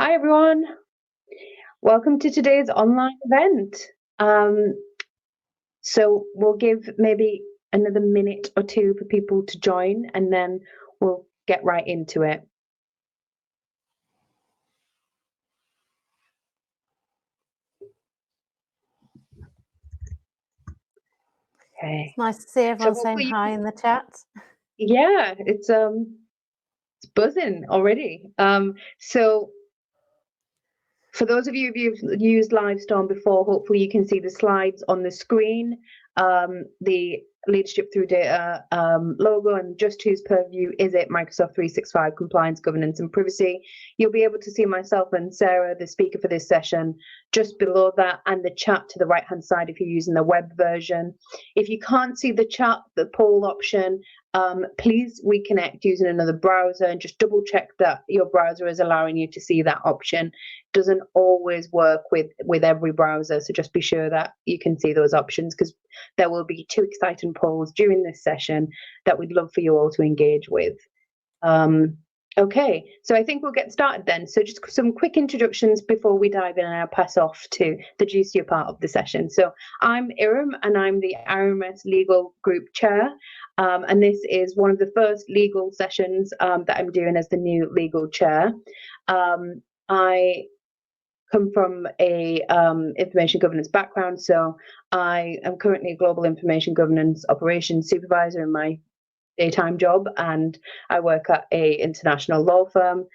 Hi, everyone. Welcome to today's online event. So we'll give maybe another minute or two for people to join, and then we'll get right into it. Okay. It's nice to see everyone saying hi in the chat. Yeah, it's buzzing already. So for those of you who've used Livestorm before, hopefully you can see the slides on the screen. The Leadership Through Data logo, and just whose purview is it? Microsoft 365 Compliance, Governance and Privacy. You'll be able to see myself and Sarah, the speaker for this session, just below that, and the chat to the right hand side if you're using the web version. If you can't see the chat, the poll option, please reconnect using another browser and just double check that your browser is allowing you to see that option. It doesn't always work with every browser, so just be sure that you can see those options, because there will be 2 exciting polls during this session that we'd love for you all to engage with. Okay, so I think we'll get started then. So just some quick introductions before we dive in, and I'll pass off to the juicier part of the session. So I'm IRM, and I'm the IRMS Legal Group Chair. And this is one of the first legal sessions that I'm doing as the new legal chair. I come from a information governance background, so I am currently a global information governance operations supervisor in my daytime job, and I work at a international law firm.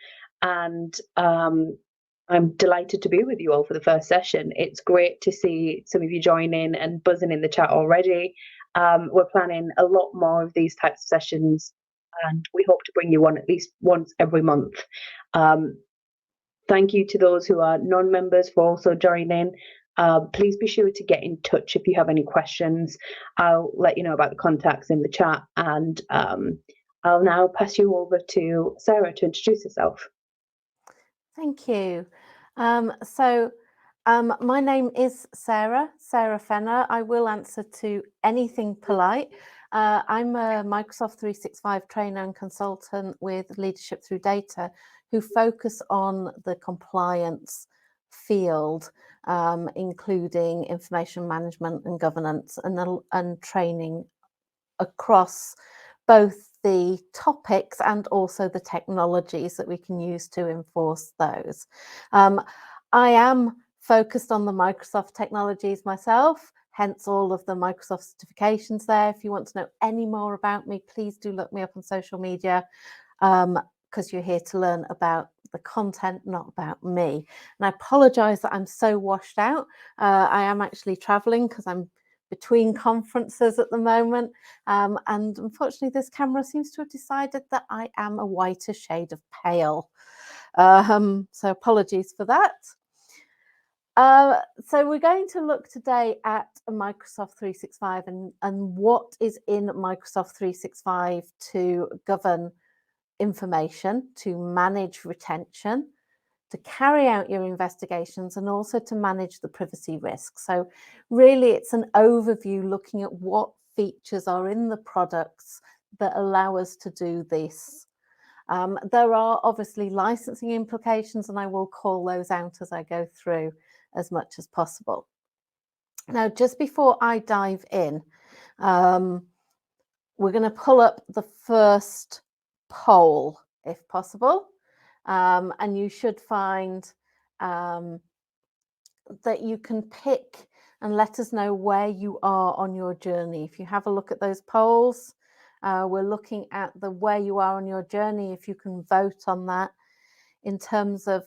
And I'm delighted to be with you all for the first session. It's great to see some of you join in and buzzing in the chat already. We're planning a lot more of these types of sessions, and we hope to bring you one at least once every month. Thank you to those who are non-members for also joining. Please be sure to get in touch if you have any questions. I'll let you know about the contacts in the chat, and I'll now pass you over to Sarah to introduce herself. Thank you. My name is Sara Fennah. I will answer to anything polite. I'm a Microsoft 365 trainer and consultant with Leadership Through Data, who focus on the compliance field, including information management and governance, and training across both the topics and also the technologies that we can use to enforce those. I am focused on the Microsoft technologies myself, hence all of the Microsoft certifications there. If you want to know any more about me, please do look me up on social media, because you're here to learn about the content, not about me. And I apologize that I'm so washed out. I am actually traveling because I'm between conferences at the moment, and unfortunately this camera seems to have decided that I am a whiter shade of pale, so apologies for that. So we're going to look today at Microsoft 365 and what is in Microsoft 365 to govern information, to manage retention, to carry out your investigations, and also to manage the privacy risk. So really it's an overview looking at what features are in the products that allow us to do this. There are obviously licensing implications, and I will call those out as I go through as much as possible. Now, just before I dive in, we're going to pull up the first poll, if possible. And you should find that you can pick and let us know where you are on your journey. If you have a look at those polls, we're looking at the where you are on your journey, if you can vote on that in terms of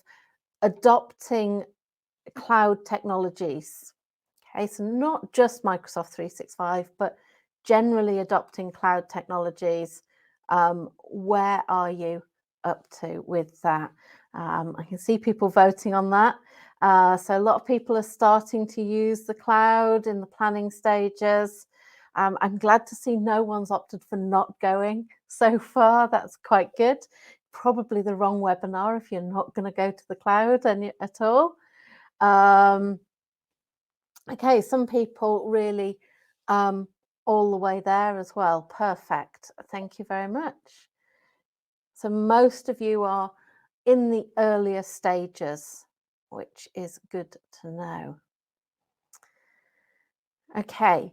adopting cloud technologies. Okay, so not just Microsoft 365, but generally adopting cloud technologies. Where are you up to with that? I can see people voting on that. So a lot of people are starting to use the cloud in the planning stages. I'm glad to see no one's opted for not going so far. That's quite good. Probably the wrong webinar if you're not going to go to the cloud at all. Okay, some people really all the way there as well. Perfect. Thank you very much. So most of you are in the earlier stages, which is good to know. Okay,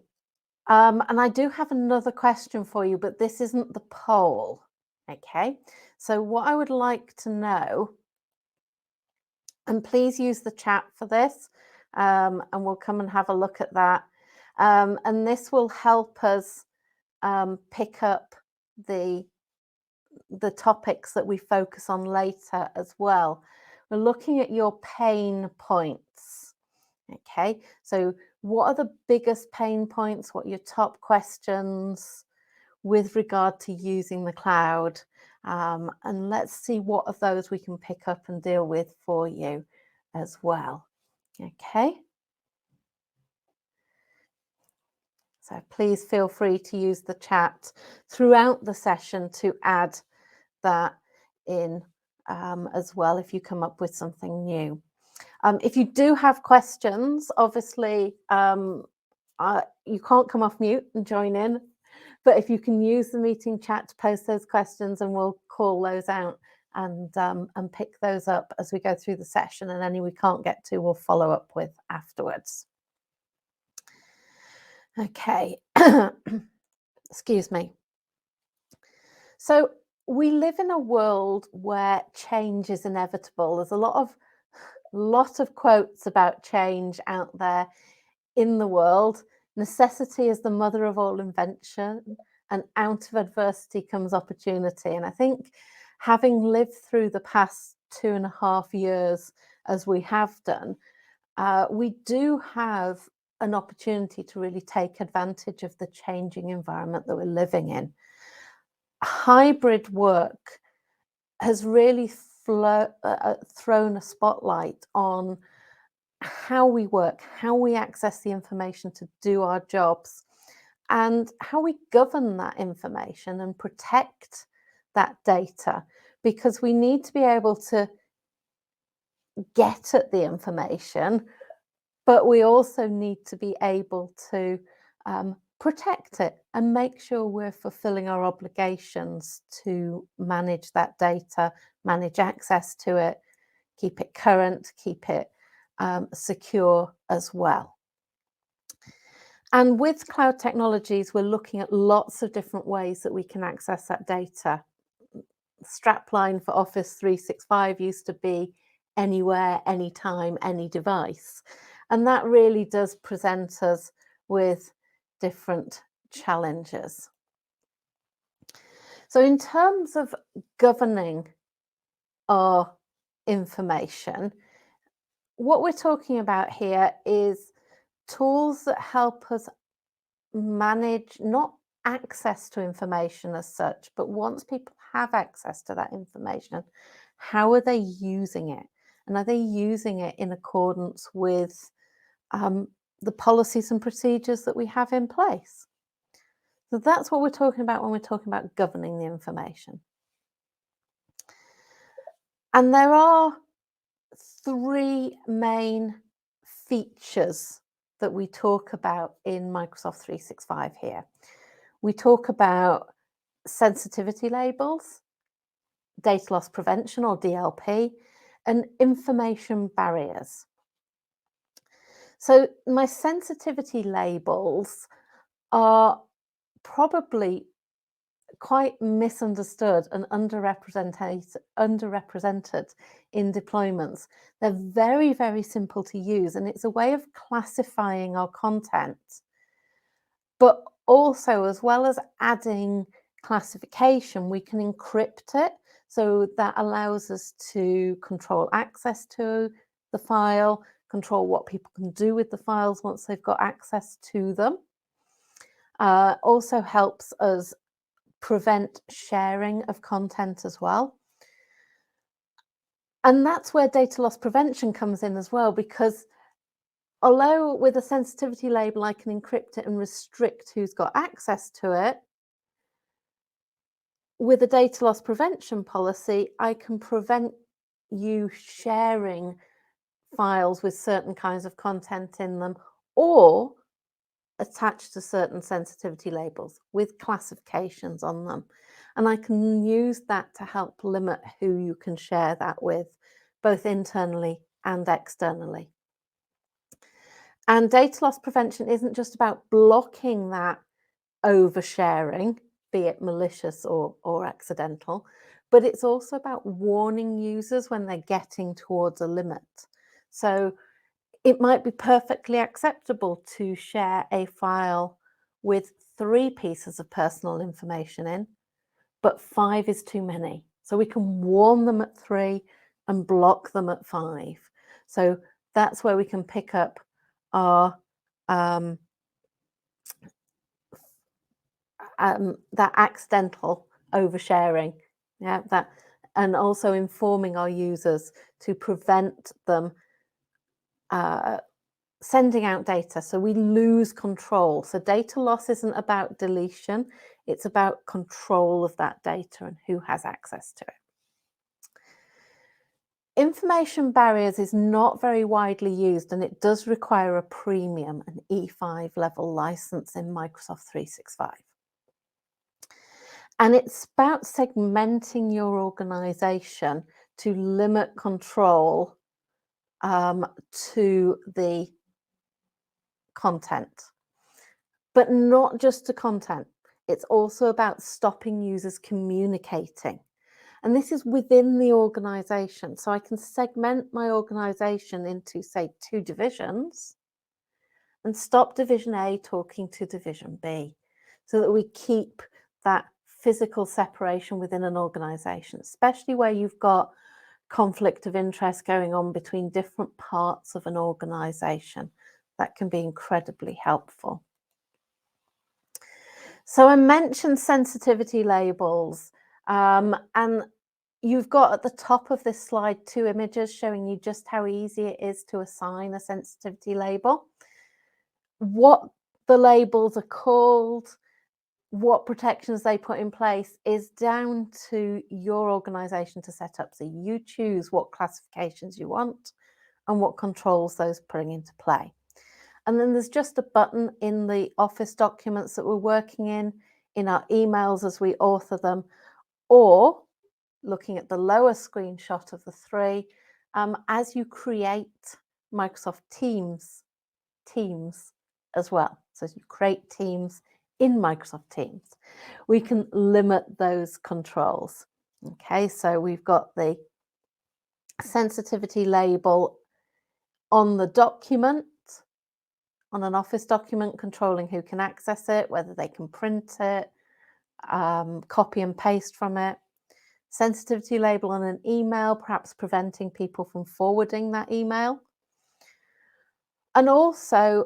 and I do have another question for you, but this isn't the poll. Okay, so what I would like to know, and please use the chat for this, and we'll come and have a look at that. And this will help us pick up the topics that we focus on later as well. We're looking at your pain points. Okay, so what are the biggest pain points? What are your top questions with regard to using the cloud? And let's see what of those we can pick up and deal with for you as well. Okay. So please feel free to use the chat throughout the session to add that in as well if you come up with something new. If you do have questions, obviously you can't come off mute and join in, but if you can use the meeting chat to post those questions, and we'll call those out and pick those up as we go through the session, and any we can't get to, we'll follow up with afterwards. Okay, excuse me. So we live in a world where change is inevitable. There's a lot of quotes about change out there in the world. Necessity is the mother of all invention, and out of adversity comes opportunity. And I think having lived through the past 2.5 years as we have done, we do have an opportunity to really take advantage of the changing environment that we're living in. Hybrid work has really thrown a spotlight on how we work, how we access the information to do our jobs, and how we govern that information and protect that data, because we need to be able to get at the information, but we also need to be able to protect it and make sure we're fulfilling our obligations to manage that data, manage access to it, keep it current, keep it secure as well. And with cloud technologies, we're looking at lots of different ways that we can access that data. Strapline for Office 365 used to be anywhere, anytime, any device. And that really does present us with different challenges. So in terms of governing our information, what we're talking about here is tools that help us manage not access to information as such, but once people have access to that information, how are they using it? And are they using it in accordance with the policies and procedures that we have in place? So that's what we're talking about when we're talking about governing the information. And there are 3 main features that we talk about in Microsoft 365 here. We talk about sensitivity labels, data loss prevention or DLP, and information barriers. So my sensitivity labels are probably quite misunderstood and underrepresented in deployments. They're very, very simple to use, and it's a way of classifying our content. But also, as well as adding classification, we can encrypt it. So that allows us to control access to the file, control what people can do with the files once they've got access to them. Also helps us prevent sharing of content as well. And that's where data loss prevention comes in as well, because although with a sensitivity label I can encrypt it and restrict who's got access to it, with a data loss prevention policy, I can prevent you sharing files with certain kinds of content in them, or attached to certain sensitivity labels with classifications on them. And I can use that to help limit who you can share that with, both internally and externally. And data loss prevention isn't just about blocking that oversharing, be it malicious or accidental, but it's also about warning users when they're getting towards a limit. So it might be perfectly acceptable to share a file with 3 pieces of personal information in, but 5 is too many. So we can warn them at 3 and block them at 5. So that's where we can pick up our that accidental oversharing, that, and also informing our users to prevent them sending out data, so we lose control. So data loss isn't about deletion, it's about control of that data and who has access to it. Information barriers is not very widely used, and it does require a premium, an E5 level license in Microsoft 365. And it's about segmenting your organization to limit control to the content, but not just to content. It's also about stopping users communicating. And this is within the organization. So I can segment my organization into, say, 2 divisions and stop division A talking to division B, so that we keep that physical separation within an organization, especially where you've got conflict of interest going on between different parts of an organization. That can be incredibly helpful. So I mentioned sensitivity labels, and you've got at the top of this slide 2 images showing you just how easy it is to assign a sensitivity label. What the labels are called, what protections they put in place is down to your organization to set up. So you choose what classifications you want and what controls those putting into play. And then there's just a button in the Office documents that we're working in our emails as we author them, or looking at the lower screenshot of the 3, as you create Microsoft Teams as well. So as you create teams in Microsoft Teams, we can limit those controls. Okay, so we've got the sensitivity label on the document, on an Office document, controlling who can access it, whether they can print it, copy and paste from it. Sensitivity label on an email, perhaps preventing people from forwarding that email. And also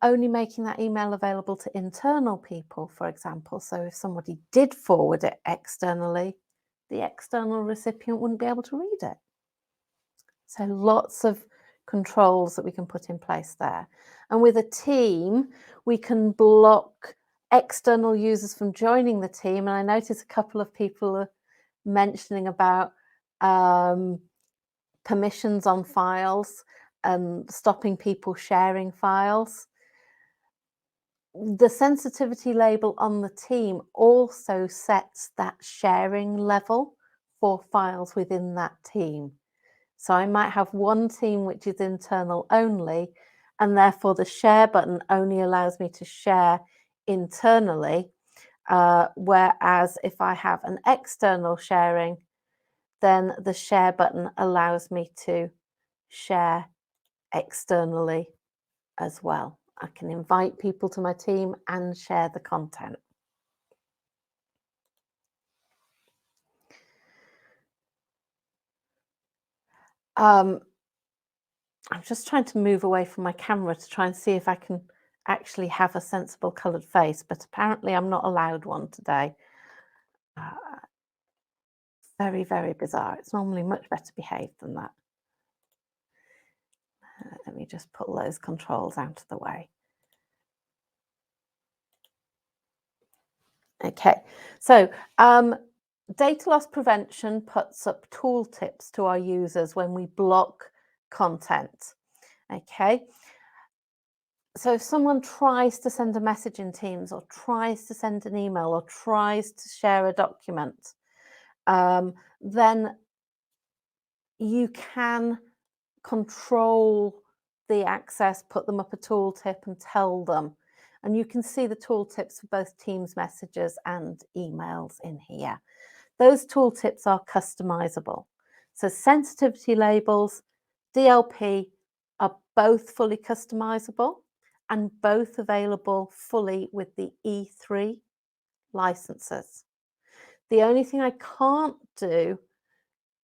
only making that email available to internal people, for example. So if somebody did forward it externally, the external recipient wouldn't be able to read it. So lots of controls that we can put in place there. And with a team, we can block external users from joining the team. And I notice a couple of people are mentioning about permissions on files and stopping people sharing files. The sensitivity label on the team also sets that sharing level for files within that team. So I might have one team which is internal only, and therefore the share button only allows me to share internally, whereas if I have an external sharing, then the share button allows me to share externally as well. I can invite people to my team and share the content. I'm just trying to move away from my camera to try and see if I can actually have a sensible coloured face, but apparently I'm not allowed one today. Very, very bizarre. It's normally much better behaved than that. Let me just pull those controls out of the way. Okay, so data loss prevention puts up tooltips to our users when we block content. Okay, So if someone tries to send a message in Teams or tries to send an email or tries to share a document, then you can control the access, put them up a tooltip and tell them. And you can see the tooltips for both Teams messages and emails in here. Those tooltips are customizable. So sensitivity labels, DLP are both fully customizable and both available fully with the E3 licenses. The only thing I can't do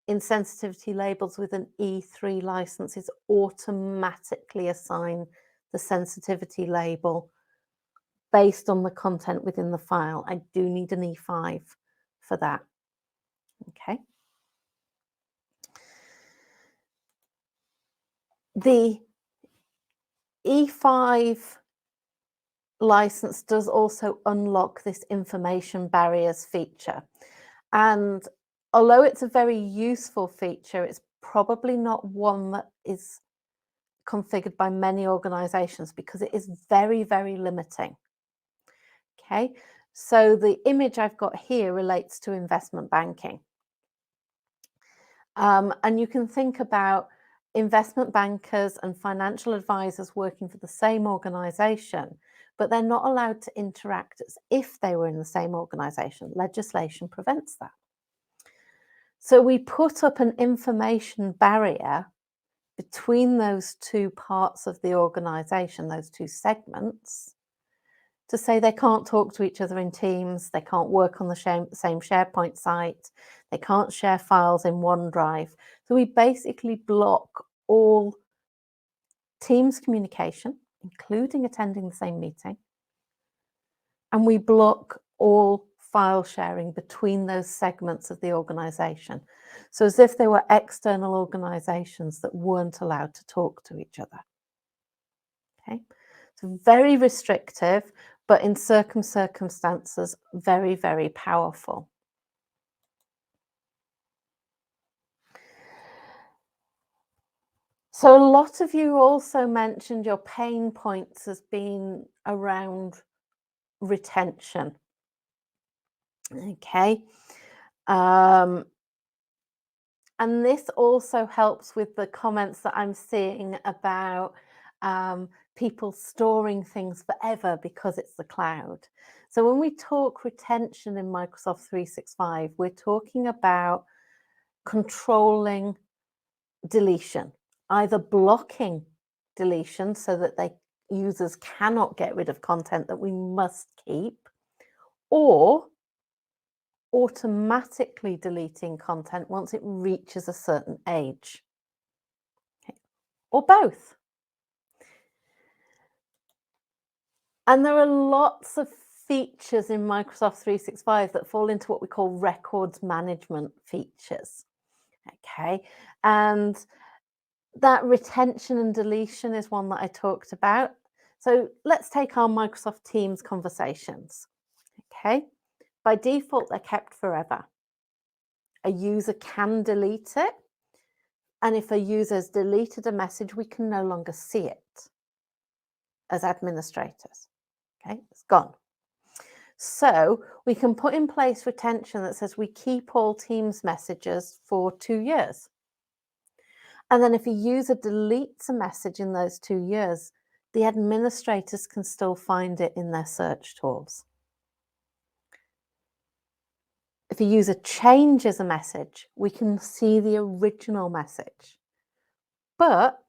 in sensitivity labels with an E3 license is automatically assign the sensitivity label based on the content within the file. I do need an E5 for that. Okay. The E5 license does also unlock this information barriers feature. And although it's a very useful feature, it's probably not one that is configured by many organizations because it is very, very limiting. Okay, so the image I've got here relates to investment banking. And you can think about investment bankers and financial advisors working for the same organization, but they're not allowed to interact as if they were in the same organization. Legislation prevents that. So we put up an information barrier between those two parts of the organization, those two segments, to say they can't talk to each other in Teams, they can't work on the same SharePoint site, they can't share files in OneDrive. So we basically block all Teams communication, including attending the same meeting, and we block all file sharing between those segments of the organization. So as if they were external organizations that weren't allowed to talk to each other. Okay, so very restrictive, but in certain circumstances, very, very powerful. So a lot of you also mentioned your pain points as being around retention. Okay. And this also helps with the comments that I'm seeing about people storing things forever because it's the cloud. So when we talk retention in Microsoft 365, we're talking about controlling deletion, either blocking deletion so that users cannot get rid of content that we must keep, or automatically deleting content once it reaches a certain age, okay, or both. And there are lots of features in Microsoft 365 that fall into what we call records management features. Okay, and that retention and deletion is one that I talked about. So let's take our Microsoft Teams conversations. Okay, by default, they're kept forever. A user can delete it, and if a user has deleted a message, we can no longer see it as administrators. Okay, it's gone. So we can put in place retention that says we keep all Teams messages for 2 years. And then if a user deletes a message in those 2 years, the administrators can still find it in their search tools. If a user changes a message, we can see the original message. But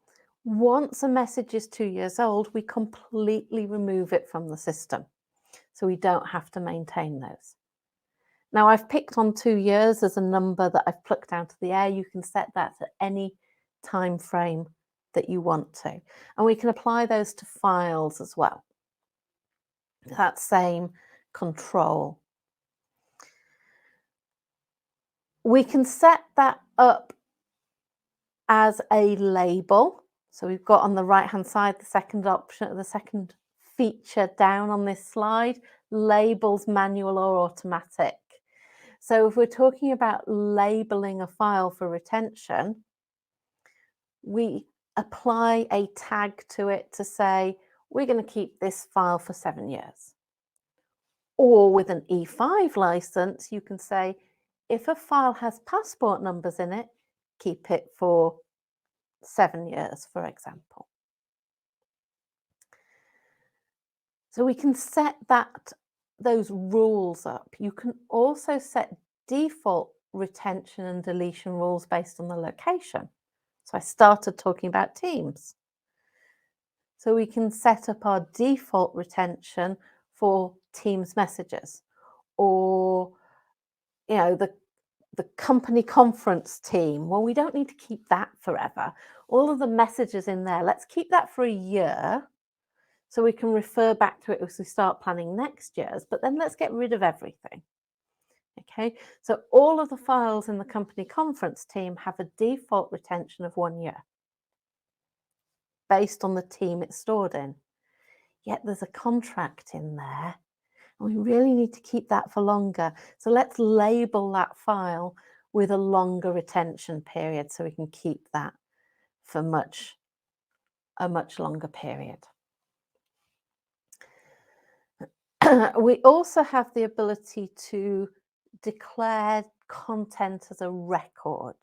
once a message is 2 years old, we completely remove it from the system. So we don't have to maintain those. Now I've picked on 2 years as a number that I've plucked out of the air. You can set that at any time frame that you want to. And we can apply those to files as well. That same control. We can set that up as a label. So we've got on the right-hand side, the second option, the second feature down on this slide, labels manual or automatic. So if we're talking about labeling a file for retention, we apply a tag to it to say we're going to keep this file for 7 years. Or with an E5 license, you can say, if a file has passport numbers in it, keep it for 7 years, for example. So we can set those rules up. You can also set default retention and deletion rules based on the location. So I started talking about Teams. So we can set up our default retention for Teams messages, or the company conference team. Well, we don't need to keep that forever. All of the messages in there, let's keep that for a year so we can refer back to it as we start planning next year's, but then let's get rid of everything. Okay, so all of the files in the company conference team have a default retention of 1 year based on the team it's stored in. Yet there's a contract in there, and we really need to keep that for longer. So let's label that file with a longer retention period so we can keep that for a much longer period. We also have the ability to declare content as a record.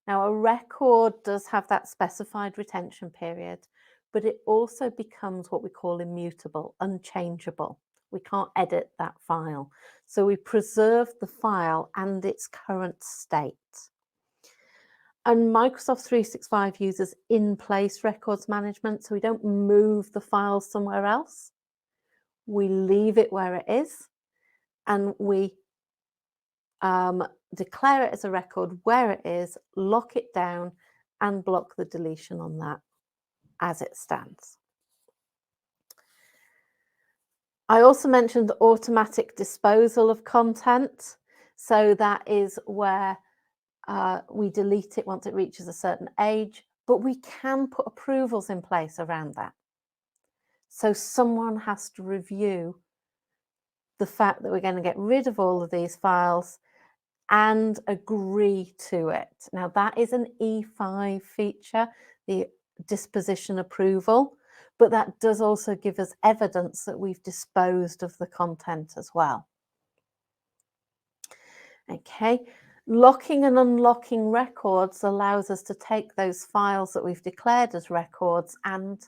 Now, a record does have that specified retention period, but it also becomes what we call immutable, unchangeable. We can't edit that file. So we preserve the file and its current state. And Microsoft 365 uses in-place records management, so we don't move the file somewhere else. We leave it where it is, and we declare it as a record where it is, lock it down, and block the deletion on that as it stands. I also mentioned automatic disposal of content. So that is where we delete it once it reaches a certain age, but we can put approvals in place around that. So someone has to review the fact that we're going to get rid of all of these files and agree to it. Now, that is an E5 feature, the disposition approval, but that does also give us evidence that we've disposed of the content as well. Okay, locking and unlocking records allows us to take those files that we've declared as records and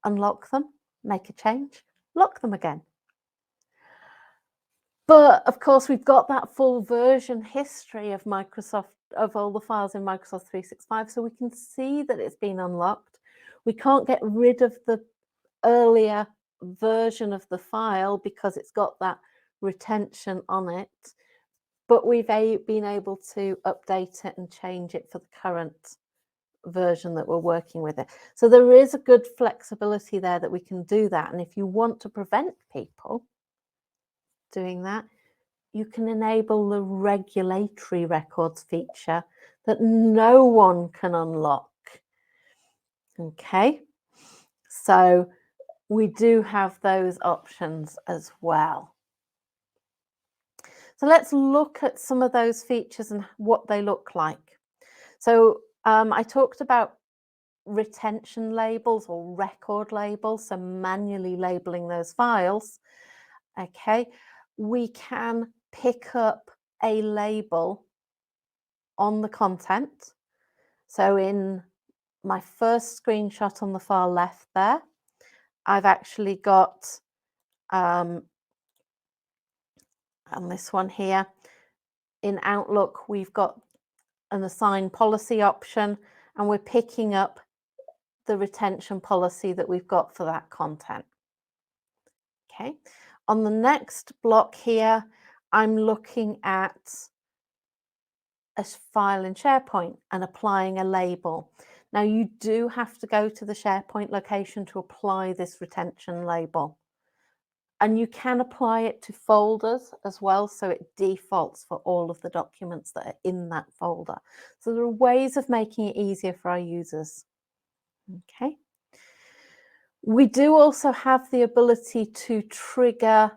unlock them, make a change, lock them again. But of course, we've got that full version history of Microsoft, of all the files in Microsoft 365, so we can see that it's been unlocked. We can't get rid of the earlier version of the file because it's got that retention on it, but we've been able to update it and change it for the current version that we're working with it. So there is a good flexibility there that we can do that. And if you want to prevent people doing that, you can enable the regulatory records feature that no one can unlock. Okay, so we do have those options as well. So let's look at some of those features and what they look like. So I talked about retention labels or record labels, so manually labeling those files. Okay, we can pick up a label on the content. So in my first screenshot on the far left there, I've actually got on this one here, in Outlook, we've got an assign policy option, and we're picking up the retention policy that we've got for that content. Okay, on the next block here, I'm looking at a file in SharePoint and applying a label. Now, you do have to go to the SharePoint location to apply this retention label. And you can apply it to folders as well, so it defaults for all of the documents that are in that folder. So there are ways of making it easier for our users. Okay. We do also have the ability to trigger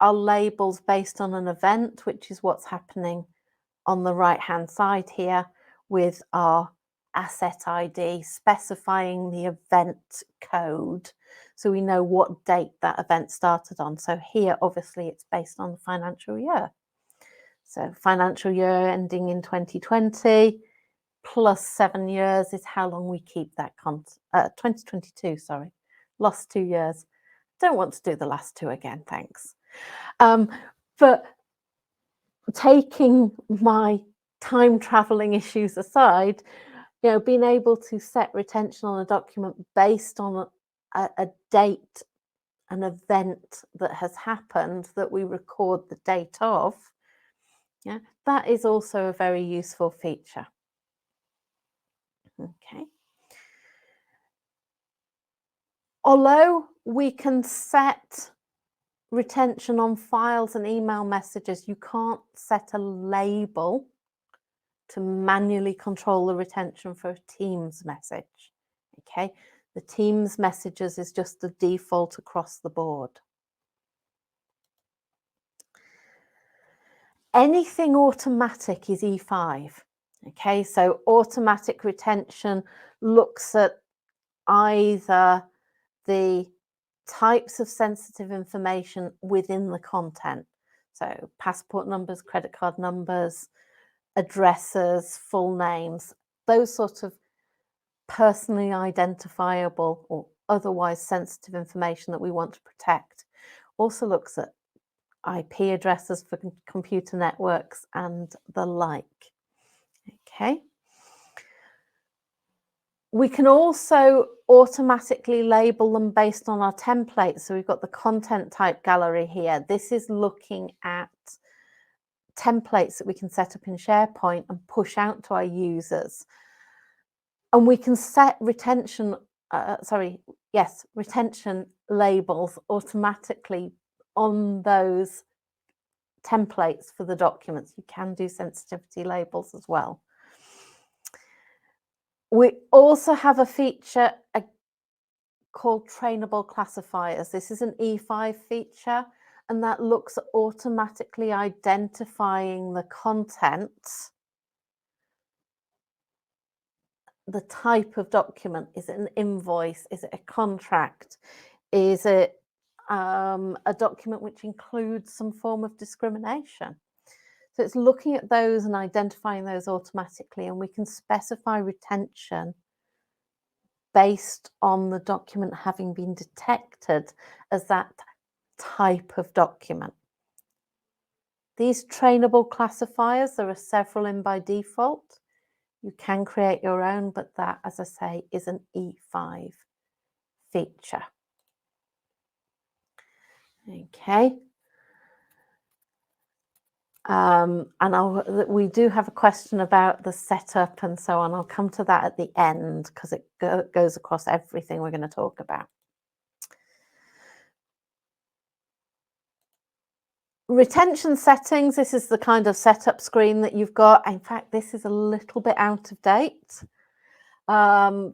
our labels based on an event, which is what's happening on the right-hand side here with our asset ID, specifying the event code so we know what date that event started on. So here, obviously, it's based on the financial year. So financial year ending in 2020 plus 7 years is how long we keep that 2022, sorry, lost 2 years. Don't want to do the last 2 again, thanks. But taking my time traveling issues aside, being able to set retention on a document based on a date, an event that has happened that we record the date of, that is also a very useful feature. Okay. Although we can set retention on files and email messages, you can't set a label to manually control the retention for a Teams message. Okay, the Teams messages is just the default across the board. Anything automatic is E5. Okay, so automatic retention looks at either the types of sensitive information within the content. So passport numbers, credit card numbers, addresses, full names, those sort of personally identifiable or otherwise sensitive information that we want to protect. Also looks at IP addresses for computer networks and the like. Okay. We can also automatically label them based on our templates. So we've got the content type gallery here. This is looking at templates that we can set up in SharePoint and push out to our users. And we can set retention labels automatically on those templates for the documents. You can do sensitivity labels as well. We also have a feature called trainable classifiers. This is an E5 feature, and that looks at automatically identifying the content, the type of document. Is it an invoice? Is it a contract? Is it a document which includes some form of discrimination? So it's looking at those and identifying those automatically, and we can specify retention based on the document having been detected as that type of document. These trainable classifiers, there are several in by default. You can create your own, but that, as I say, is an E5 feature. Okay. We do have a question about the setup and so on. I'll come to that at the end because it goes across everything we're going to talk about. Retention settings, this is the kind of setup screen that you've got. In fact, this is a little bit out of date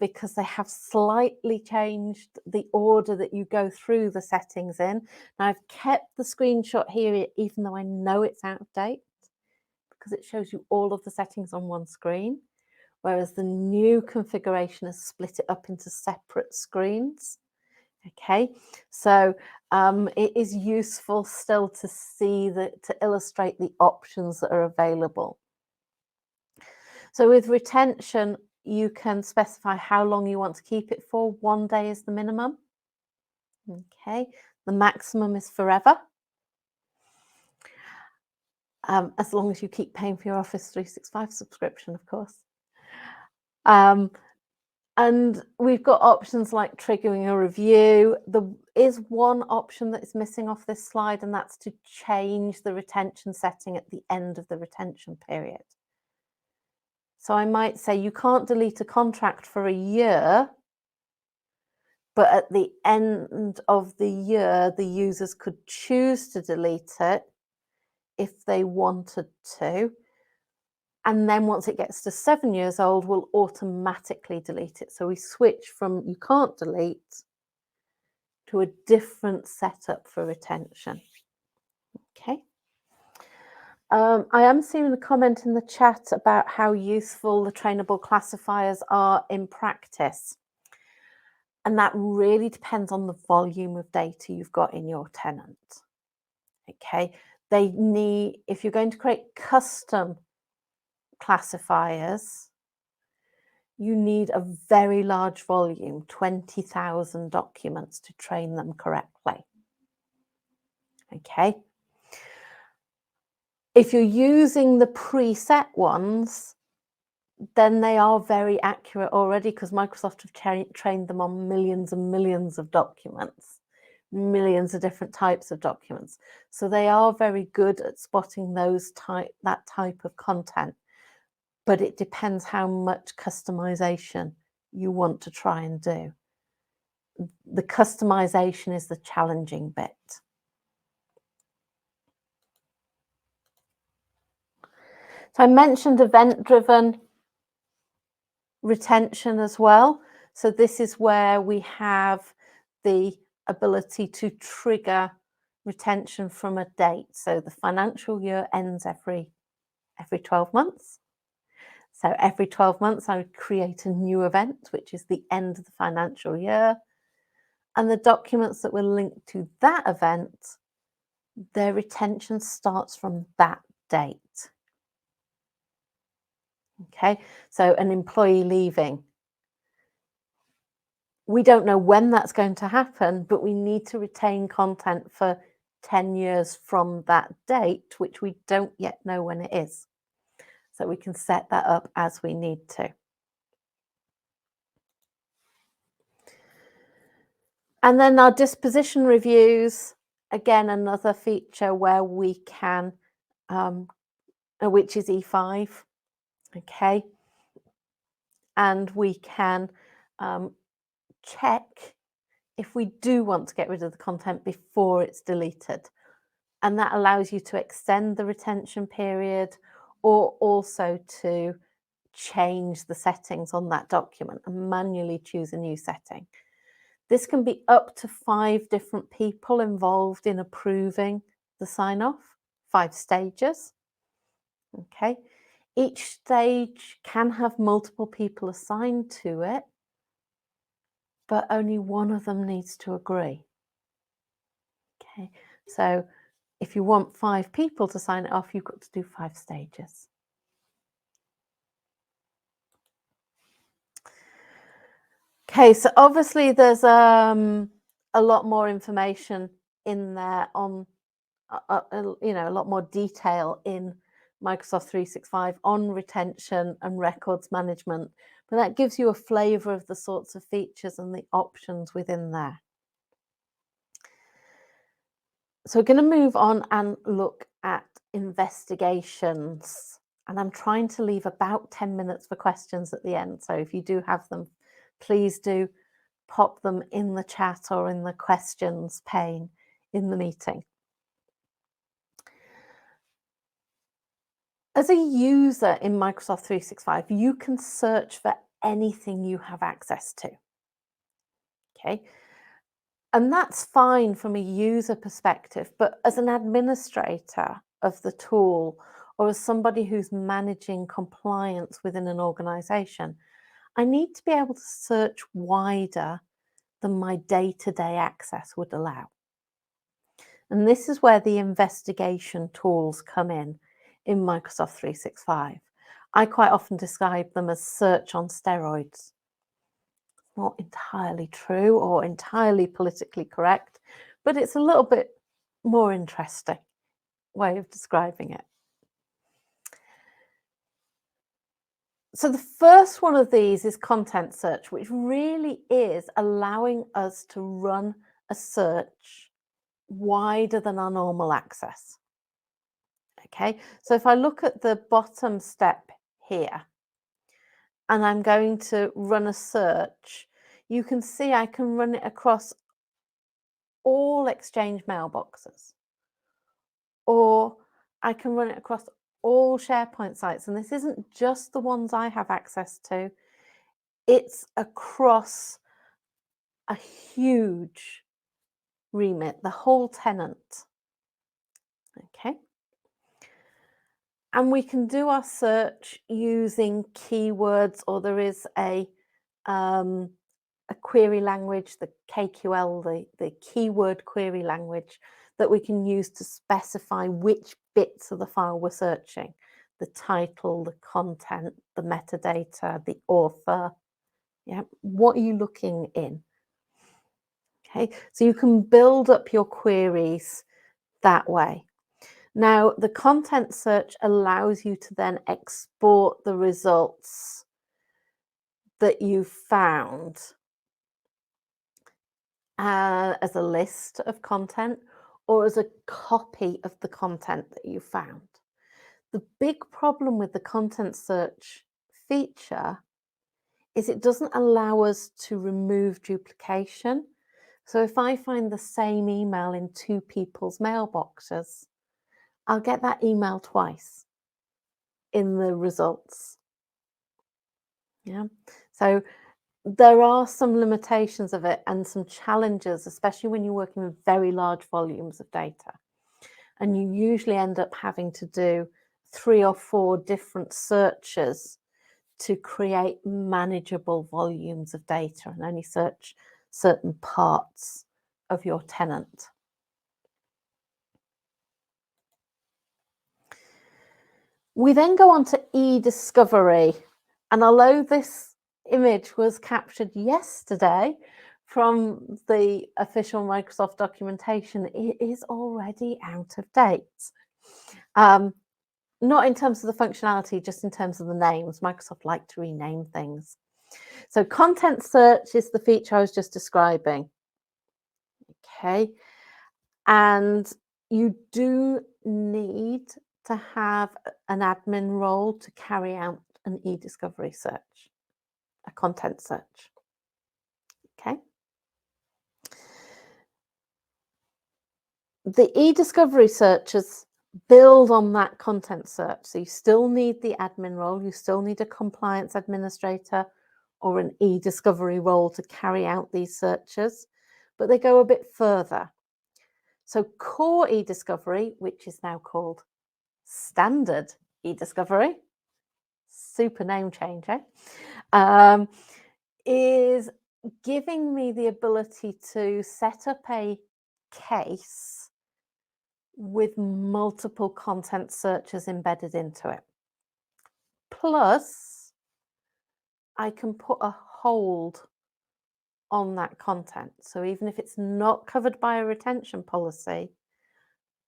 because they have slightly changed the order that you go through the settings in. Now, I've kept the screenshot here, even though I know it's out of date, because it shows you all of the settings on one screen, whereas the new configuration has split it up into separate screens. Okay, so it is useful still to see to illustrate the options that are available. So with retention, you can specify how long you want to keep it for. 1 day is the minimum. Okay, the maximum is forever. As long as you keep paying for your Office 365 subscription, of course. And we've got options like triggering a review. There is one option that is missing off this slide, and that's to change the retention setting at the end of the retention period. So I might say you can't delete a contract for a year, but at the end of the year, the users could choose to delete it if they wanted to. And then once it gets to 7 years old, we'll automatically delete it. So we switch from you can't delete to a different setup for retention. Okay. I am seeing a comment in the chat about how useful the trainable classifiers are in practice. And that really depends on the volume of data you've got in your tenant. Okay, they need, if you're going to create custom classifiers, you need a very large volume, 20,000 documents to train them correctly. Okay. If you're using the preset ones, then they are very accurate already because Microsoft have trained them on millions and millions of documents, millions of different types of documents. So they are very good at spotting that type of content, but it depends how much customization you want to try and do. The customization is the challenging bit. So I mentioned event-driven retention as well. So this is where we have the ability to trigger retention from a date. So the financial year ends every 12 months. So every 12 months, I would create a new event, which is the end of the financial year. And the documents that were linked to that event, their retention starts from that date. Okay, so an employee leaving. We don't know when that's going to happen, but we need to retain content for 10 years from that date, which we don't yet know when it is. So we can set that up as we need to. And then our disposition reviews, again, another feature where we can, which is E5, okay? And we can check if we do want to get rid of the content before it's deleted. And that allows you to extend the retention period or also to change the settings on that document and manually choose a new setting. This can be up to 5 different people involved in approving the sign-off, 5 stages. Okay. Each stage can have multiple people assigned to it, but only one of them needs to agree. Okay. So if you want 5 people to sign it off, you've got to do 5 stages. Okay, so obviously there's a lot more information in there on, you know, a lot more detail in Microsoft 365 on retention and records management, but that gives you a flavour of the sorts of features and the options within there. So we're going to move on and look at investigations. And I'm trying to leave about 10 minutes for questions at the end. So if you do have them, please do pop them in the chat or in the questions pane in the meeting. As a user in Microsoft 365, you can search for anything you have access to. Okay. And that's fine from a user perspective, but as an administrator of the tool or as somebody who's managing compliance within an organization, I need to be able to search wider than my day-to-day access would allow. And this is where the investigation tools come in Microsoft 365. I quite often describe them as search on steroids. Not entirely true or entirely politically correct, but it's a little bit more interesting way of describing it. So the first one of these is content search, which really is allowing us to run a search wider than our normal access. Okay, so if I look at the bottom step here, and I'm going to run a search, you can see I can run it across all Exchange mailboxes, or I can run it across all SharePoint sites. And this isn't just the ones I have access to, it's across a huge remit, the whole tenant. Okay. And we can do our search using keywords, or there is a query language, the KQL, the keyword query language, that we can use to specify which bits of the file we're searching. The title, the content, the metadata, the author. Yeah, what are you looking in? Okay, so you can build up your queries that way. Now, the content search allows you to then export the results that you found as a list of content or as a copy of the content that you found. The big problem with the content search feature is it doesn't allow us to remove duplication. So if I find the same email in two people's mailboxes, I'll get that email twice in the results. Yeah. So there are some limitations of it and some challenges, especially when you're working with very large volumes of data. And you usually end up having to do 3 or 4 different searches to create manageable volumes of data and only search certain parts of your tenant. We then go on to e-discovery. And although this image was captured yesterday from the official Microsoft documentation, it is already out of date. Not in terms of the functionality, just in terms of the names. Microsoft like to rename things. So content search is the feature I was just describing. Okay. And you do need to have an admin role to carry out an e-discovery search, a content search. Okay. The e-discovery searches build on that content search. So you still need the admin role, you still need a compliance administrator or an e-discovery role to carry out these searches, but they go a bit further. So core e-discovery, which is now called standard e-discovery, super name change, is giving me the ability to set up a case with multiple content searches embedded into it. Plus, I can put a hold on that content. So even if it's not covered by a retention policy,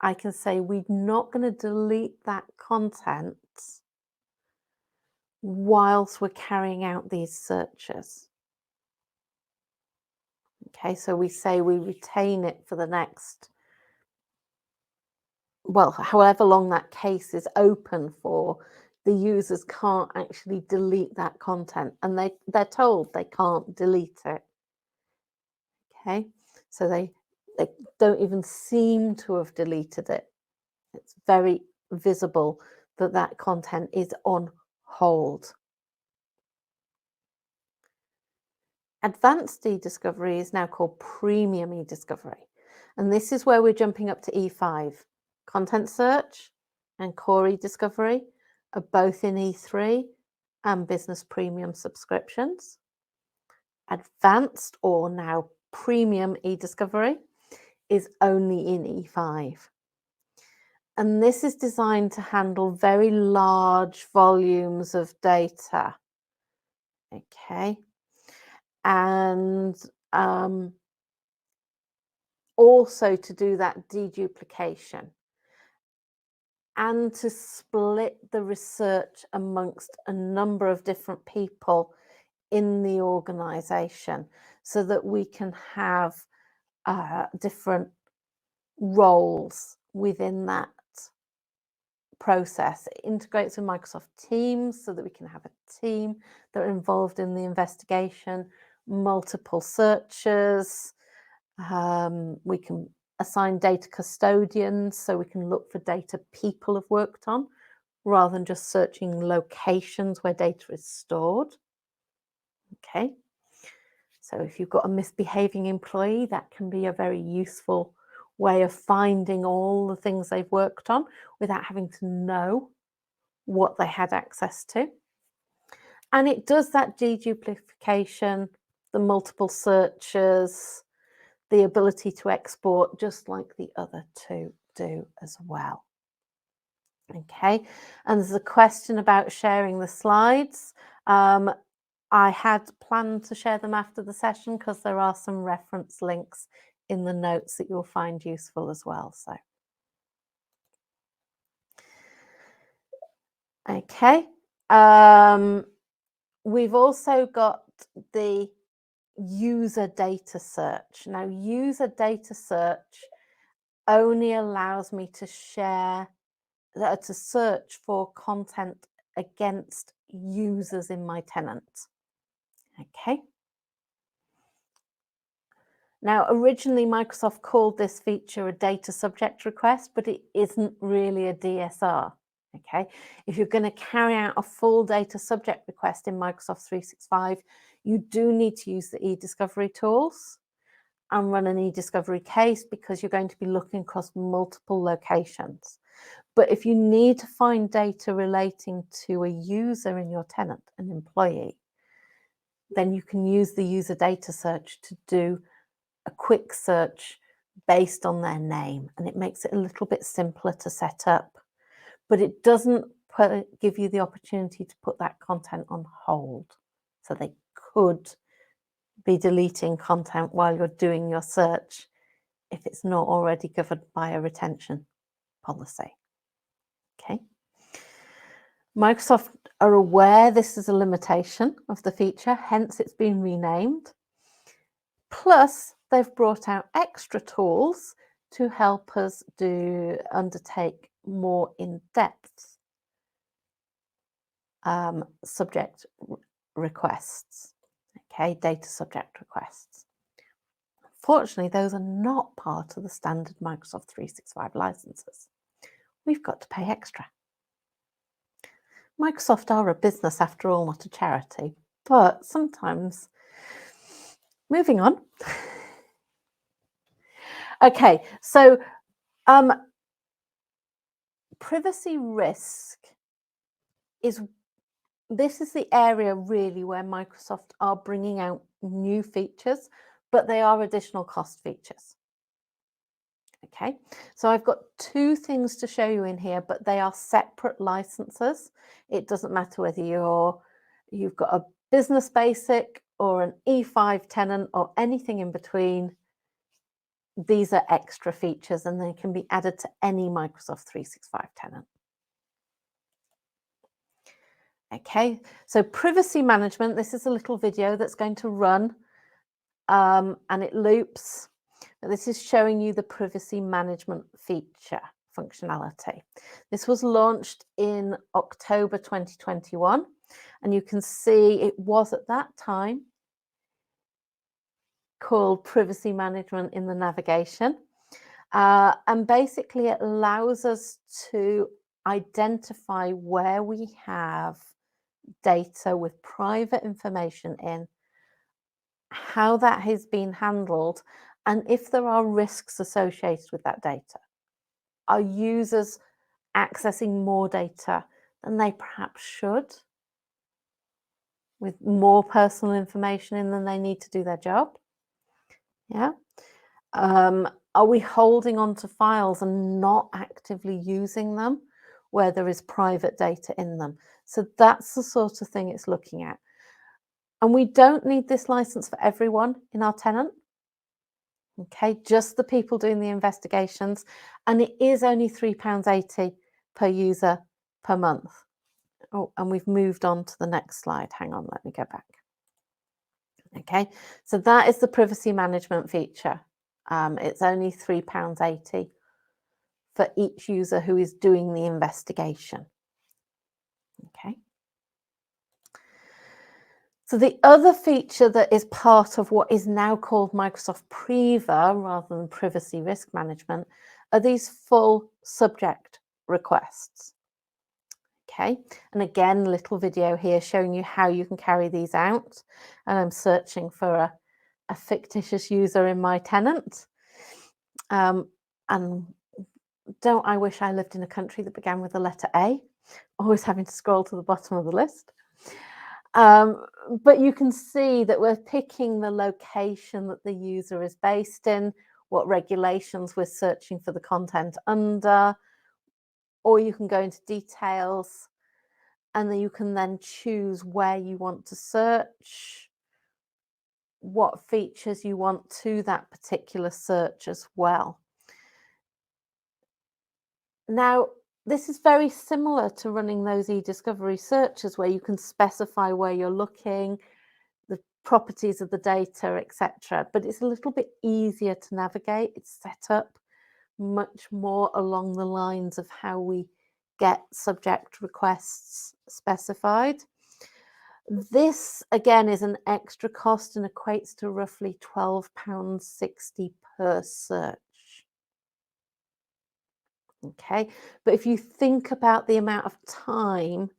I can say we're not going to delete that content whilst we're carrying out these searches. Okay, so we say we retain it for the next, well, however long that case is open for. The users can't actually delete that content, and they're told they can't delete it. Okay, so they don't even seem to have deleted it. It's very visible that that content is on hold. Advanced e-discovery is now called premium e-discovery, and this is where we're jumping up to E5. Content search and core e-discovery are both in E3 and business premium subscriptions. Advanced, or now premium e-discovery, is only in E5. And this is designed to handle very large volumes of data. Okay. And also to do that deduplication and to split the research amongst a number of different people in the organization so that we can have different roles within that process. It integrates with Microsoft Teams so that we can have a team that are involved in the investigation, multiple searches. We can assign data custodians so we can look for data people have worked on rather than just searching locations where data is stored. Okay, so if you've got a misbehaving employee, that can be a very useful way of finding all the things they've worked on without having to know what they had access to. And it does that deduplication, the multiple searches, the ability to export, just like the other two do as well. Okay, and there's a question about sharing the slides. I had planned to share them after the session because there are some reference links in the notes that you'll find useful as well. So, okay, we've also got the user data search. Now, user data search only allows me to to search for content against users in my tenant. Okay. Now, originally Microsoft called this feature a data subject request, but it isn't really a DSR. Okay. If you're going to carry out a full data subject request in Microsoft 365, you do need to use the eDiscovery tools and run an eDiscovery case because you're going to be looking across multiple locations. But if you need to find data relating to a user in your tenant, an employee, then you can use the user data search to do a quick search based on their name, and it makes it a little bit simpler to set up. But it doesn't give you the opportunity to put that content on hold. So they could be deleting content while you're doing your search if it's not already covered by a retention policy. Okay. Microsoft are aware this is a limitation of the feature, hence it's been renamed. Plus, they've brought out extra tools to help us undertake more in-depth subject requests, okay, data subject requests. Unfortunately, those are not part of the standard Microsoft 365 licenses. We've got to pay extra. Microsoft are a business after all, not a charity, but sometimes, moving on. Okay, so privacy risk this is the area really where Microsoft are bringing out new features, but they are additional cost features. Okay, so I've got two things to show you in here, but they are separate licenses. It doesn't matter whether you've got a business basic or an E5 tenant or anything in between. These are extra features and they can be added to any Microsoft 365 tenant. Okay, so privacy management, this is a little video that's going to run and it loops. This is showing you the privacy management feature functionality. This was launched in October 2021, and you can see it was at that time called privacy management in the navigation. And basically it allows us to identify where we have data with private information in, how that has been handled, and if there are risks associated with that data. Are users accessing more data than they perhaps should, with more personal information in than they need to do their job? Yeah. Are we holding on to files and not actively using them where there is private data in them? So that's the sort of thing it's looking at. And we don't need this license for everyone in our tenant. Okay, just the people doing the investigations. And it is only £3.80 per user per month. Oh, and we've moved on to the next slide. Hang on, let me go back. Okay, so that is the privacy management feature. It's only £3.80 for each user who is doing the investigation. Okay. So the other feature that is part of what is now called Microsoft Priva rather than privacy risk management are these full subject requests. Okay, and again, a little video here showing you how you can carry these out. And I'm searching for a fictitious user in my tenant. And don't I wish I lived in a country that began with the letter A? Always having to scroll to the bottom of the list. But you can see that we're picking the location that the user is based in, what regulations we're searching for the content under, or you can go into details, and then you can then choose where you want to search, what features you want to that particular search as well. Now, this is very similar to running those e-discovery searches where you can specify where you're looking, the properties of the data, etc. But it's a little bit easier to navigate. It's set up much more along the lines of how we get subject requests specified. This, again, is an extra cost and equates to roughly £12.60 per search. Okay, but if you think about the amount of time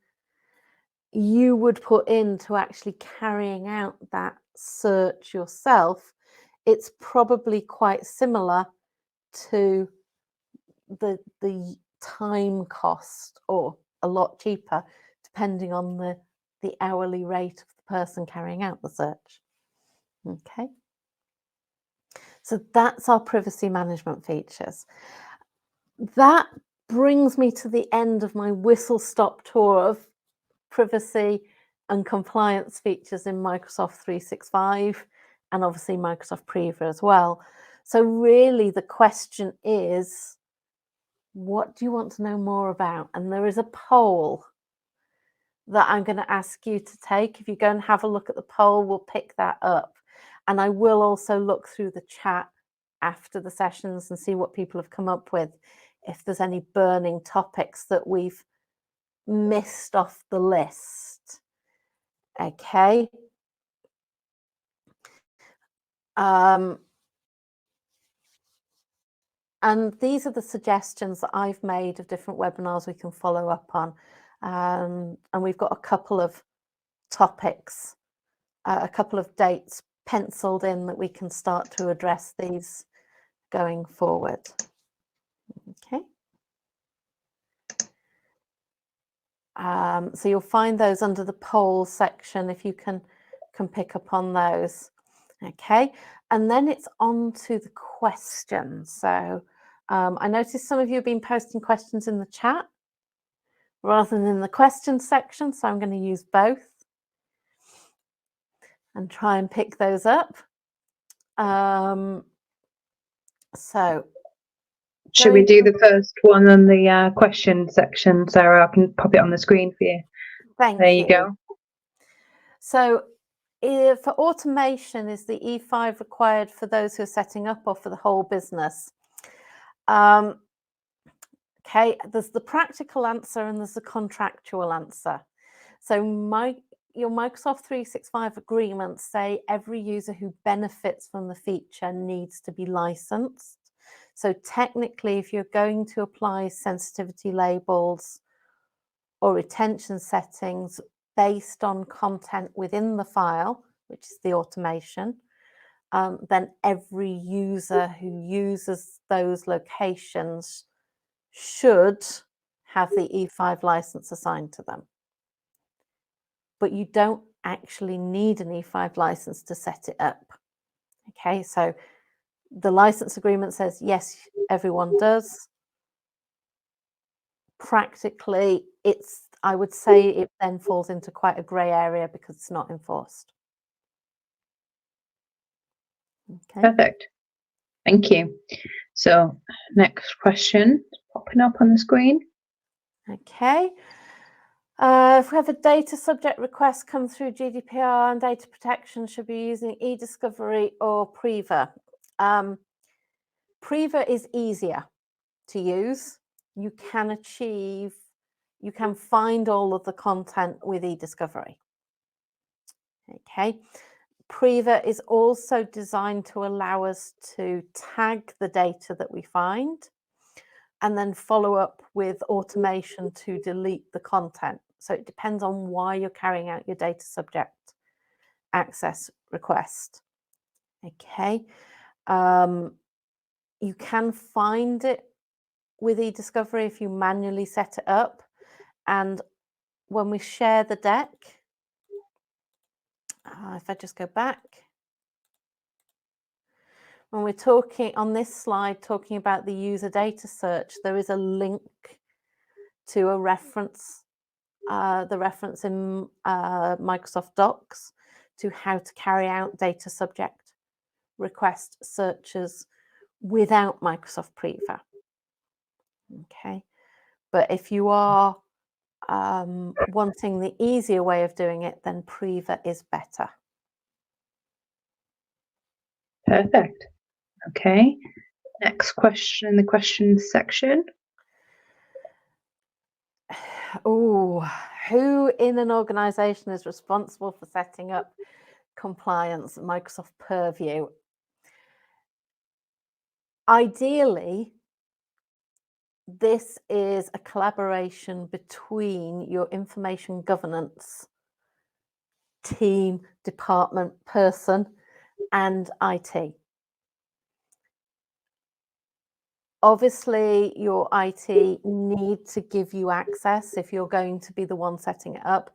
you would put into actually carrying out that search yourself, it's probably quite similar to the time cost, or a lot cheaper, depending on the hourly rate of the person carrying out the search. Okay, so that's our privacy management features. That brings me to the end of my whistle-stop tour of privacy and compliance features in Microsoft 365 and obviously Microsoft Purview as well. So really the question is, what do you want to know more about? And there is a poll that I'm going to ask you to take. If you go and have a look at the poll, we'll pick that up. And I will also look through the chat after the sessions and see what people have come up with, if there's any burning topics that we've missed off the list. Okay. And these are the suggestions that I've made of different webinars we can follow up on. And we've got a couple of topics, a couple of dates penciled in that we can start to address these going forward. Okay. So you'll find those under the poll section if you can pick up on those. Okay, and then it's on to the questions. So I noticed some of you have been posting questions in the chat rather than in the questions section, so I'm going to use both and try and pick those up. So should we do the first one on the question section, Sarah? I can pop it on the screen for you. Thank you. There you go. So for automation, is the E5 required for those who are setting up or for the whole business? Okay, there's the practical answer and there's the contractual answer. So your Microsoft 365 agreements say every user who benefits from the feature needs to be licensed. So technically, if you're going to apply sensitivity labels or retention settings based on content within the file, which is the automation, then every user who uses those locations should have the E5 license assigned to them. But you don't actually need an E5 license to set it up. Okay, so the license agreement says, yes, everyone does. Practically, I would say it then falls into quite a grey area because it's not enforced. Okay. Perfect. Thank you. So next question popping up on the screen. Okay. If we have a data subject request come through GDPR and data protection, should be using e-discovery or Purview. Purview is easier to use. You can find all of the content with e-discovery. Okay. Purview is also designed to allow us to tag the data that we find and then follow up with automation to delete the content. So it depends on why you're carrying out your data subject access request. Okay. You can find it with e-discovery if you manually set it up. And when we share the deck, if I just go back, when we're talking on this slide, talking about the user data search, there is a link to a reference, the reference in Microsoft Docs to how to carry out data subject request searches without Microsoft Purview. Okay, but if you are wanting the easier way of doing it, then Purview is better. Perfect. Okay. Next question in the questions section. Oh, who in an organization is responsible for setting up compliance, Microsoft Purview? Ideally, this is a collaboration between your information governance team, department, person, and IT. Obviously, your IT need to give you access if you're going to be the one setting it up.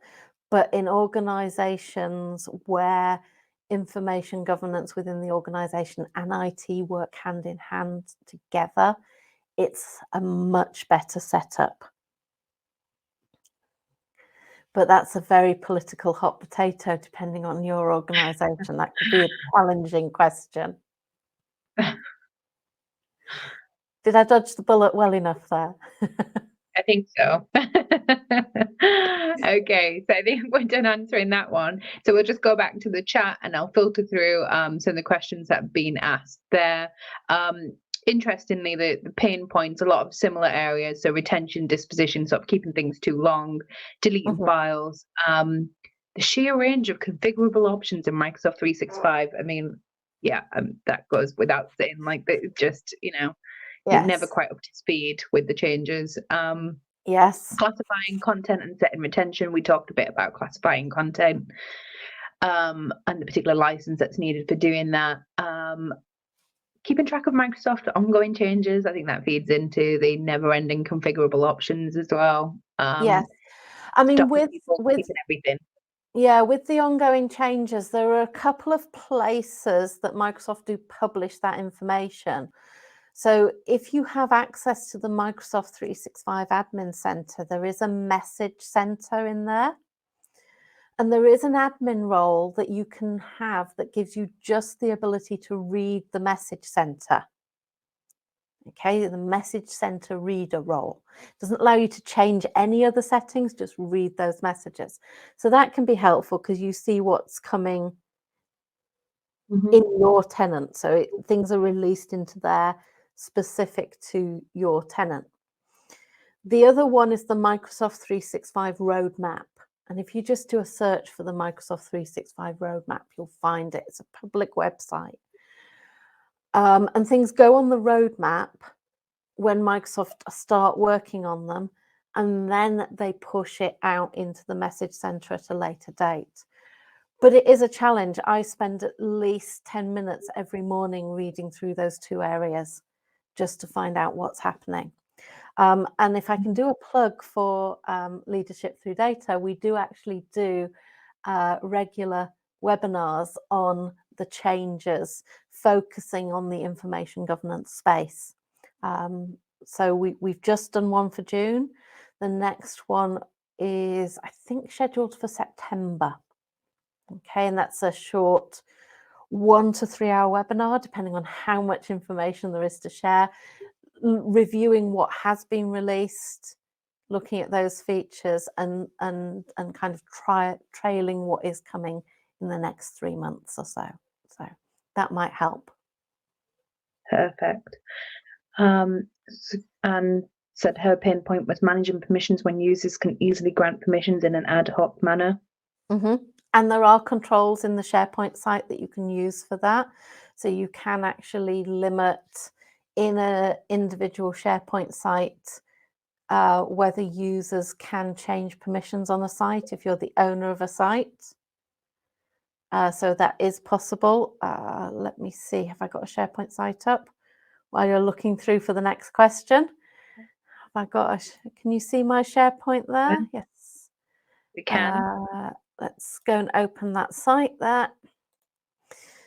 But in organizations where information governance within the organization and IT work hand in hand together, it's a much better setup. But that's a very political hot potato, depending on your organization. That could be a challenging question. Did I dodge the bullet well enough there? I think so. Okay, so I think we're done answering that one. So we'll just go back to the chat and I'll filter through some of the questions that have been asked there. Interestingly, the pain points, a lot of similar areas. So retention, disposition, sort of keeping things too long, deleting files, the sheer range of configurable options in Microsoft 365. I mean, yeah, that goes without saying, like, just, you know, you're never quite up to speed with the changes. Yes. Classifying content and setting retention. We talked a bit about classifying content and the particular license that's needed for doing that. Keeping track of Microsoft ongoing changes. I think that feeds into the never-ending configurable options as well. Yes. I mean, with keeping everything. Yeah, with the ongoing changes, there are a couple of places that Microsoft do publish that information. So if you have access to the Microsoft 365 Admin Center, there is a message center in there. And there is an admin role that you can have that gives you just the ability to read the message center. Okay, the message center reader role. It doesn't allow you to change any other settings, just read those messages. So that can be helpful because you see what's coming in your tenant. So things are released into there specific to your tenant. The other one is the Microsoft 365 roadmap. And if you just do a search for the Microsoft 365 roadmap, you'll find it. It's a public website. And things go on the roadmap when Microsoft start working on them, and then they push it out into the message center at a later date. But it is a challenge. I spend at least 10 minutes every morning reading through those two areas just to find out what's happening. And if I can do a plug for Leadership Through Data, we do actually do regular webinars on the changes, focusing on the information governance space. So we've just done one for June. The next one is, I think, scheduled for September. Okay, and that's a short 1 to 3 hour webinar, depending on how much information there is to share, reviewing what has been released, looking at those features, and kind of trailing what is coming in the next 3 months or so. So that might help. Perfect. And said her pain point was managing permissions when users can easily grant permissions in an ad hoc manner. And there are controls in the SharePoint site that you can use for that. So you can actually limit in an individual SharePoint site whether users can change permissions on a site if you're the owner of a site. So that is possible. Let me see, have I got a SharePoint site up while you're looking through for the next question? Have I got can you see my SharePoint there? Yeah. Yes. We can. Let's go and open that site there.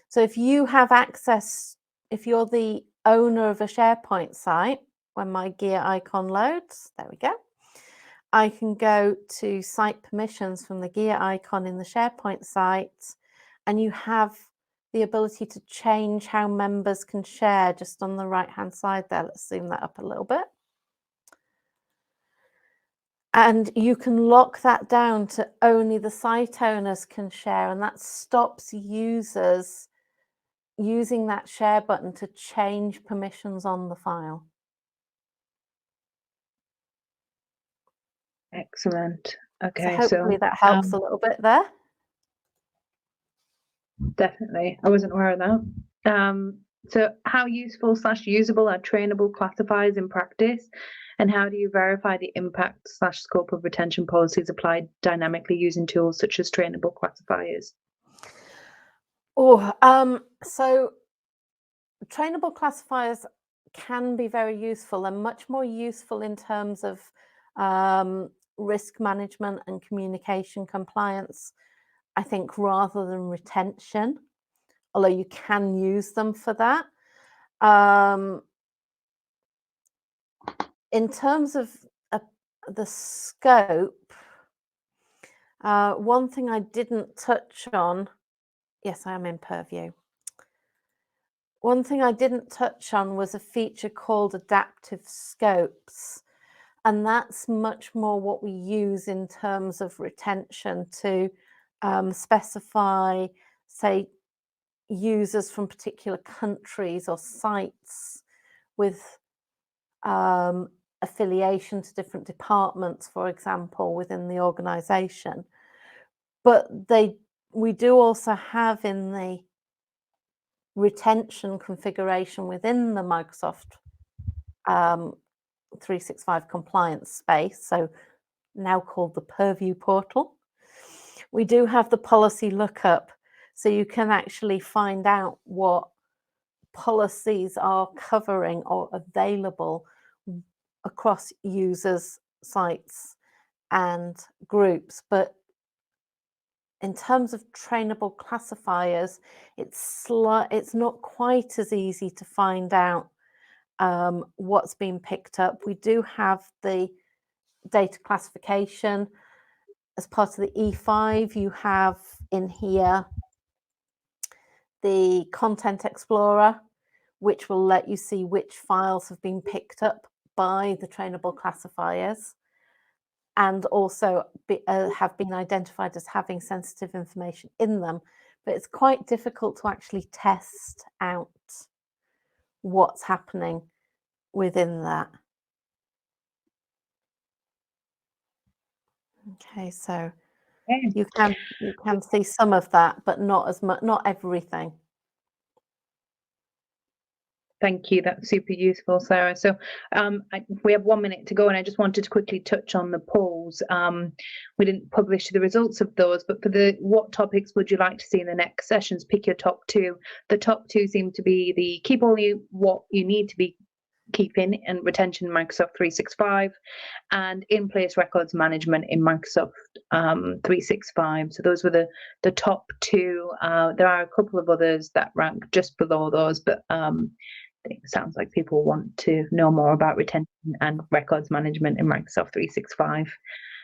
So if you have access, if you're the owner of a SharePoint site, when my gear icon loads, there we go, I can go to site permissions from the gear icon in the SharePoint site, and you have the ability to change how members can share just on the right-hand side there. Let's zoom that up a little bit. And you can lock that down to only the site owners can share, and that stops users using that share button to change permissions on the file. Excellent. Okay, So hopefully that helps a little bit there. Definitely. I wasn't aware of that. So how useful/usable are trainable classifiers in practice? And how do you verify the impact/scope of retention policies applied dynamically using tools such as trainable classifiers? So trainable classifiers can be very useful and much more useful in terms of risk management and communication compliance, I think, rather than retention, although you can use them for that. In terms of the scope, one thing I didn't touch on, yes, I am in Purview. One thing I didn't touch on was a feature called adaptive scopes. And that's much more what we use in terms of retention to specify, say, users from particular countries or sites with affiliation to different departments, for example, within the organization. But we do also have in the retention configuration within the Microsoft 365 compliance space, so now called the Purview portal, we do have the policy lookup, so you can actually find out what policies are covering or available across users, sites, and groups. But in terms of trainable classifiers, it's not quite as easy to find out what's been picked up. We do have the data classification as part of the E5. You have in here the Content Explorer, which will let you see which files have been picked up by the trainable classifiers and also have been identified as having sensitive information in them. But it's quite difficult to actually test out what's happening within that. Okay, so you can see some of that, but not as much, not everything. Thank you. That's super useful, Sarah. So we have 1 minute to go, and I just wanted to quickly touch on the polls. We didn't publish the results of those, but for what topics would you like to see in the next sessions? Pick your top two. The top two seem to be the keep all what you need to be keeping and retention in Microsoft 365 and in-place records management in Microsoft 365. So those were the top two. There are a couple of others that rank just below those, but it sounds like people want to know more about retention and records management in Microsoft 365.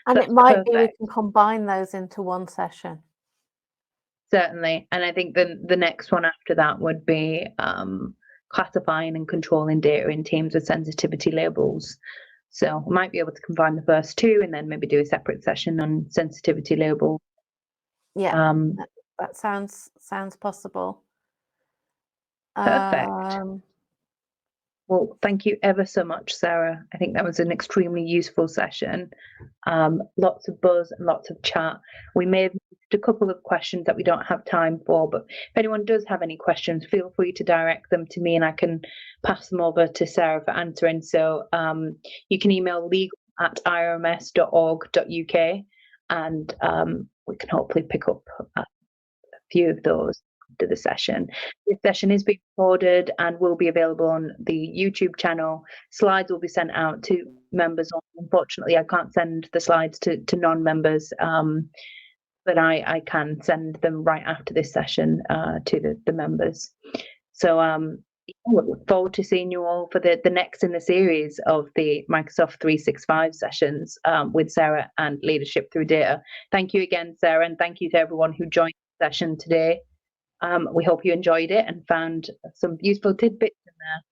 And it might be we can combine those into one session. Certainly. And I think the next one after that would be classifying and controlling data in teams with sensitivity labels. So we might be able to combine the first two and then maybe do a separate session on sensitivity label. Yeah, that sounds possible. Perfect. Well, thank you ever so much, Sarah. I think that was an extremely useful session. Lots of buzz and lots of chat. We may have missed a couple of questions that we don't have time for, but if anyone does have any questions, feel free to direct them to me and I can pass them over to Sarah for answering. So you can email legal@irms.org.uk and we can hopefully pick up a few of those. after the session. This session is being recorded and will be available on the YouTube channel. Slides will be sent out to members. Unfortunately, I can't send the slides to non-members, but I can send them right after this session to the members. So I look forward to seeing you all for the next in the series of the Microsoft 365 sessions with Sara and Leadership Through Data. Thank you again, Sara, and thank you to everyone who joined the session today. We hope you enjoyed it and found some useful tidbits in there.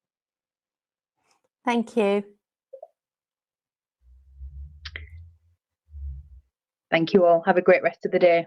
Thank you. Thank you all. Have a great rest of the day.